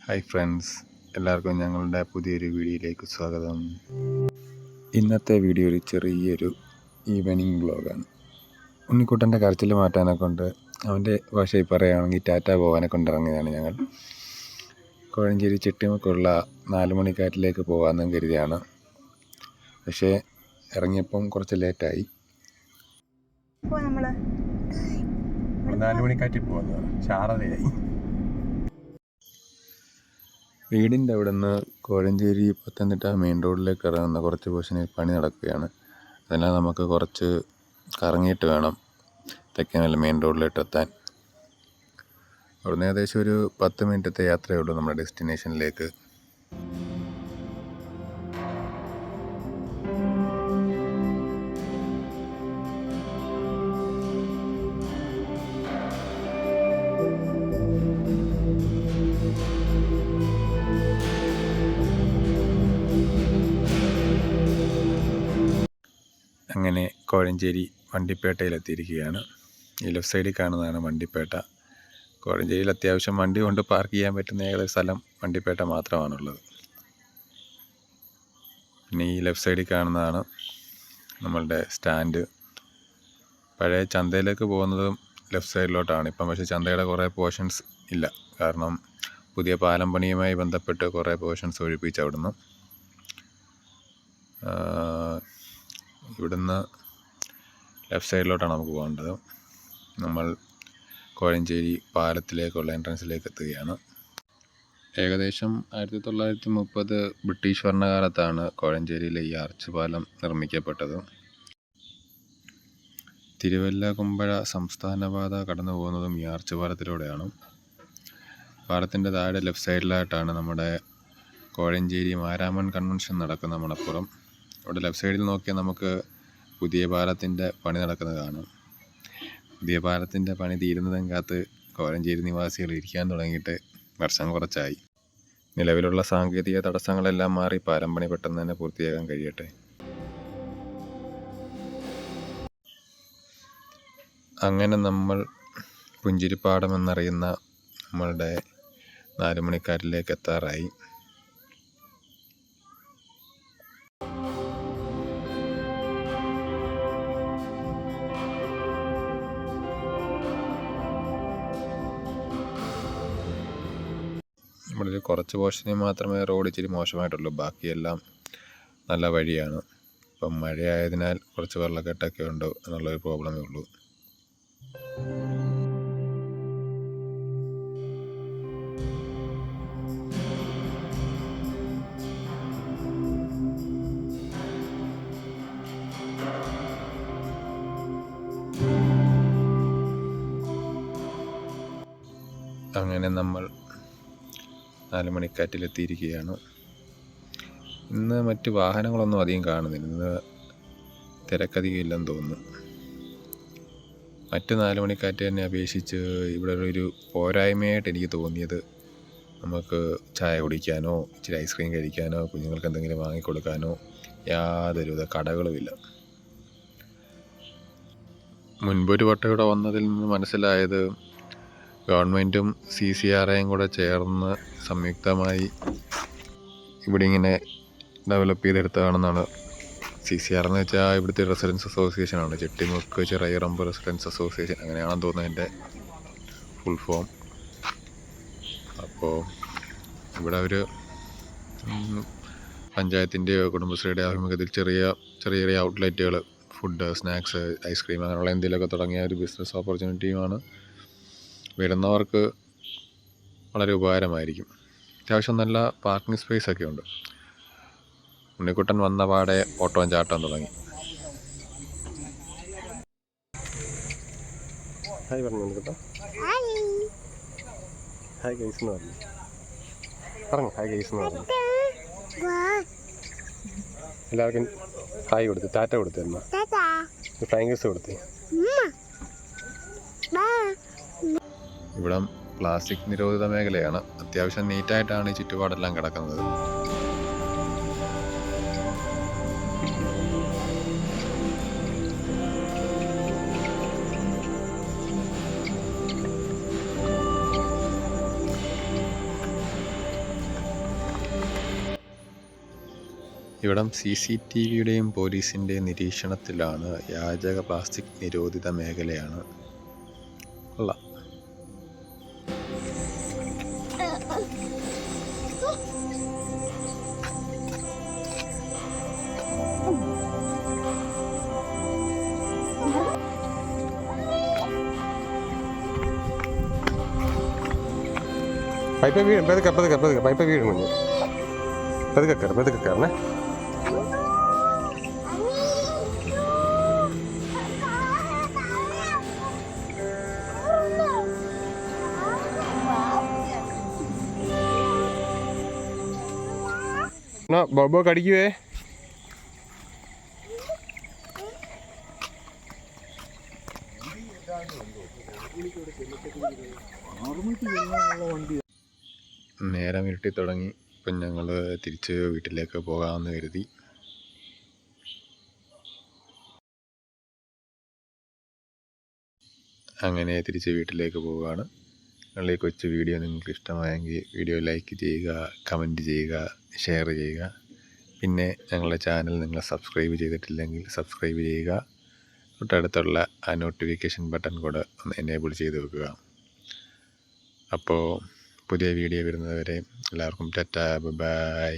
Hi friends, എല്ലാവർക്കും ഞങ്ങളുടെ പുതിയൊരു വീഡിയോയിലേക്ക് സ്വാഗതം. ഇന്നത്തെ വീഡിയോ ഒരു ചെറിയൊരു ഈവനിങ് വ്ളോഗാണ്. ഉണ്ണിക്കുട്ടൻ്റെ കരച്ചിൽ മാറ്റാനെ കൊണ്ട് അവൻ്റെ ഭാഷയിൽ പറയുകയാണെങ്കിൽ ടാറ്റ പോകാനെ കൊണ്ടിറങ്ങിയതാണ് ഞങ്ങൾ. കോഴഞ്ചേരി ചെട്ടിമുക്കുള്ള 4 മണിക്കാറ്റിലേക്ക് പോകാമെന്നും കരുതിയാണ്. പക്ഷേ ഇറങ്ങിയപ്പം കുറച്ച് ലേറ്റായി. 4 മണിക്കാറ്റിൽ പോകുന്നതാണ്, ശാരദയായി. വീടിൻ്റെ അവിടെ നിന്ന് കോഴഞ്ചേരി പത്തനംതിട്ട മെയിൻ റോഡിലേക്ക് ഇറങ്ങുന്ന കുറച്ച് പോർഷനിൽ പണി നടക്കുകയാണ്. അതിനാൽ നമുക്ക് കുറച്ച് കറങ്ങിയിട്ട് വേണം തെക്കേനല്ല മെയിൻ റോഡിലോട്ട് എത്താൻ. അവിടുന്ന് ഏകദേശം ഒരു 10 മിനിറ്റത്തെ യാത്രയേ ഉള്ളൂ നമ്മുടെ ഡെസ്റ്റിനേഷനിലേക്ക്. അങ്ങനെ കോഴഞ്ചേരി വണ്ടിപ്പേട്ടയിലെത്തിയിരിക്കുകയാണ്. ഈ ലെഫ്റ്റ് സൈഡിൽ കാണുന്നതാണ് വണ്ടിപ്പേട്ട. കോഴഞ്ചേരിയിൽ അത്യാവശ്യം വണ്ടി കൊണ്ട് പാർക്ക് ചെയ്യാൻ പറ്റുന്ന ഏകദേശം സ്ഥലം വണ്ടിപ്പേട്ട മാത്രമാണുള്ളത്. പിന്നെ ഈ ലെഫ്റ്റ് സൈഡിൽ കാണുന്നതാണ് നമ്മളുടെ സ്റ്റാൻഡ്. പഴയ ചന്തയിലേക്ക് പോകുന്നതും ലെഫ്റ്റ് സൈഡിലോട്ടാണ് ഇപ്പം. പക്ഷേ ചന്തയുടെ കുറേ പോർഷൻസ് ഇല്ല, കാരണം പുതിയ പാലം പണിയുമായി ബന്ധപ്പെട്ട് കുറേ പോർഷൻസ് ഒഴിപ്പിച്ച് അവിടുന്ന്. ഇവിടുന്ന് ലെഫ്റ്റ് സൈഡിലോട്ടാണ് നമുക്ക് പോകേണ്ടത്. നമ്മൾ കോഴഞ്ചേരി പാലത്തിലേക്കുള്ള എൻട്രൻസിലേക്ക് എത്തുകയാണ്. ഏകദേശം 1930 ബ്രിട്ടീഷ് ഭരണകാലത്താണ് കോഴഞ്ചേരിയിലെ ഈ ആർച്ച് പാലം നിർമ്മിക്കപ്പെട്ടത്. തിരുവല്ല കുമ്പഴ സംസ്ഥാനപാത കടന്നു പോകുന്നതും ഈ ആർച്ച് പാലത്തിലൂടെയാണ്. പാലത്തിൻ്റെ താഴെ ലെഫ്റ്റ് സൈഡിലായിട്ടാണ് നമ്മുടെ കോഴഞ്ചേരി മാരാമൺ കൺവെൻഷൻ നടക്കുന്ന മണപ്പുറം. അവിടെ ലെഫ്റ്റ് സൈഡിൽ നോക്കിയാൽ നമുക്ക് പുതിയ പാലത്തിൻ്റെ പണി നടക്കുന്നത് കാണാം. പുതിയ പാലത്തിൻ്റെ പണി തീരുന്നതും കാത്ത് കോഴഞ്ചേരി നിവാസികൾ ഇരിക്കാൻ തുടങ്ങിയിട്ട് വർഷം കുറച്ചായി. നിലവിലുള്ള സാങ്കേതിക തടസ്സങ്ങളെല്ലാം മാറി പാലം പണി പെട്ടെന്ന് തന്നെ പൂർത്തിയാക്കാൻ കഴിയട്ടെ. അങ്ങനെ നമ്മൾ പുഞ്ചിരിപ്പാടം എന്നറിയുന്ന നമ്മളുടെ 4 മണിക്കാറ്റിലേക്ക് എത്താറായി. ഇവിടെ ഒരു കുറച്ച് പോർഷനിൽ മാത്രമേ റോഡ് ഇച്ചിരി മോശമായിട്ടുള്ളൂ, ബാക്കിയെല്ലാം നല്ല വഴിയാണ്. ഇപ്പം മഴയായതിനാൽ കുറച്ച് വെള്ളക്കെട്ടൊക്കെ ഉണ്ട് എന്നുള്ളൊരു പ്രോബ്ലമേ ഉള്ളൂ. അങ്ങനെ നമ്മൾ 4 മണിക്കാറ്റിലെത്തിയിരിക്കുകയാണ്. ഇന്ന് മറ്റ് വാഹനങ്ങളൊന്നും അധികം കാണുന്നില്ല. ഇന്ന് തിരക്കധികം ഇല്ലെന്ന് തോന്നുന്നു. മറ്റ് 4 മണിക്കാറ്റ് തന്നെ അപേക്ഷിച്ച് ഇവിടെ ഒരു പോരായ്മയായിട്ട് എനിക്ക് തോന്നിയത്, നമുക്ക് ചായ കുടിക്കാനോ ഇച്ചിരി ഐസ്ക്രീം കഴിക്കാനോ കുഞ്ഞുങ്ങൾക്ക് എന്തെങ്കിലും വാങ്ങിക്കൊടുക്കാനോ യാതൊരുവിധ കടകളുമില്ല. മുൻപൊരു വട്ടം ഇവിടെ വന്നതിൽ നിന്ന് മനസ്സിലായത്, ഗവൺമെൻറ്റും CCRAയും കൂടെ ചേർന്ന് സംയുക്തമായി ഇവിടെ ഇങ്ങനെ ഡെവലപ്പ് ചെയ്തെടുത്തതാണെന്നാണ്. CCR എന്ന് വെച്ചാൽ ഇവിടുത്തെ റെസിഡൻസ് അസോസിയേഷനാണ്, ചെട്ടിമുക്ക് ചിറയിറമ്പ് റെസിഡൻസ് അസോസിയേഷൻ, അങ്ങനെയാണെന്ന് തോന്നുന്നത് എൻ്റെ ഫുൾ ഫോം. അപ്പോൾ ഇവിടെ അവർ പഞ്ചായത്തിൻ്റെയോ കുടുംബശ്രീയുടെ ആഭിമുഖ്യത്തിൽ ചെറിയ ചെറിയ ഔട്ട്ലെറ്റുകൾ, ഫുഡ്, സ്നാക്സ്, ഐസ്ക്രീം അങ്ങനെയുള്ള എന്തെങ്കിലുമൊക്കെ തുടങ്ങിയ ഒരു ബിസിനസ് ഓപ്പർച്യൂണിറ്റിയുമാണ്. വരുന്നവർക്ക് വളരെ ഉപകാരമായിരിക്കും. അത്യാവശ്യം നല്ല പാർക്കിംഗ് സ്പേസ് ഒക്കെ ഉണ്ട്. ഉണ്ണിക്കുട്ടൻ വന്ന പാടെ ഓട്ടവും ചാട്ടം തുടങ്ങി. ഹായ് പറഞ്ഞു ഉണ്ണിക്കുട്ട. ഹായ് ഗൈസ് എന്ന് പറഞ്ഞു. ഹായ് ഗൈസ് എന്ന് പറഞ്ഞു. എല്ലാവർക്കും ഹായ് കൊടുത്ത് ടാറ്റ കൊടുത്തിരുന്നു. ഫ്ലൈങ് കിസ് കൊടുത്തേ. ഇവിടം പ്ലാസ്റ്റിക് നിരോധിത മേഖലയാണ്. അത്യാവശ്യം നീറ്റായിട്ടാണ് ഈ ചുറ്റുപാടെല്ലാം കിടക്കുന്നത്. ഇവിടം CCTVയുടെയും പോലീസിൻ്റെയും നിരീക്ഷണത്തിലാണ്. യാചക പ്ലാസ്റ്റിക് നിരോധിത മേഖലയാണ്. കൊള്ളാം. പൈപ്പ് വീഴും, പതുക്കെ പതുക്കെ പതുക്കെ പൈപ്പ് വീഴും കുഞ്ഞ്. പതുക്കെ കയറണേ. ബോബോ കടിക്കുവേ. നേരം ഇരുട്ടി തുടങ്ങി. ഇപ്പം ഞങ്ങൾ തിരിച്ച് വീട്ടിലേക്ക് പോകാമെന്ന് കരുതി. അങ്ങനെ തിരിച്ച് വീട്ടിലേക്ക് പോവുകയാണ്. ഞങ്ങൾ ഈ കൊച്ചു വീഡിയോ നിങ്ങൾക്ക് ഇഷ്ടമായെങ്കിൽ വീഡിയോ ലൈക്ക് ചെയ്യുക, കമൻറ്റ് ചെയ്യുക, ഷെയർ ചെയ്യുക. പിന്നെ ഞങ്ങളുടെ ചാനൽ നിങ്ങൾ സബ്സ്ക്രൈബ് ചെയ്തിട്ടില്ലെങ്കിൽ സബ്സ്ക്രൈബ് ചെയ്യുക. തൊട്ടടുത്തുള്ള ആ നോട്ടിഫിക്കേഷൻ ബട്ടൺ കൂടെ ഒന്ന് എനേബിൾ ചെയ്ത് വെക്കുക. അപ്പോൾ പുതിയ വീഡിയോ വരുന്നതുവരെ എല്ലാവർക്കും ടാറ്റാ, ബൈ.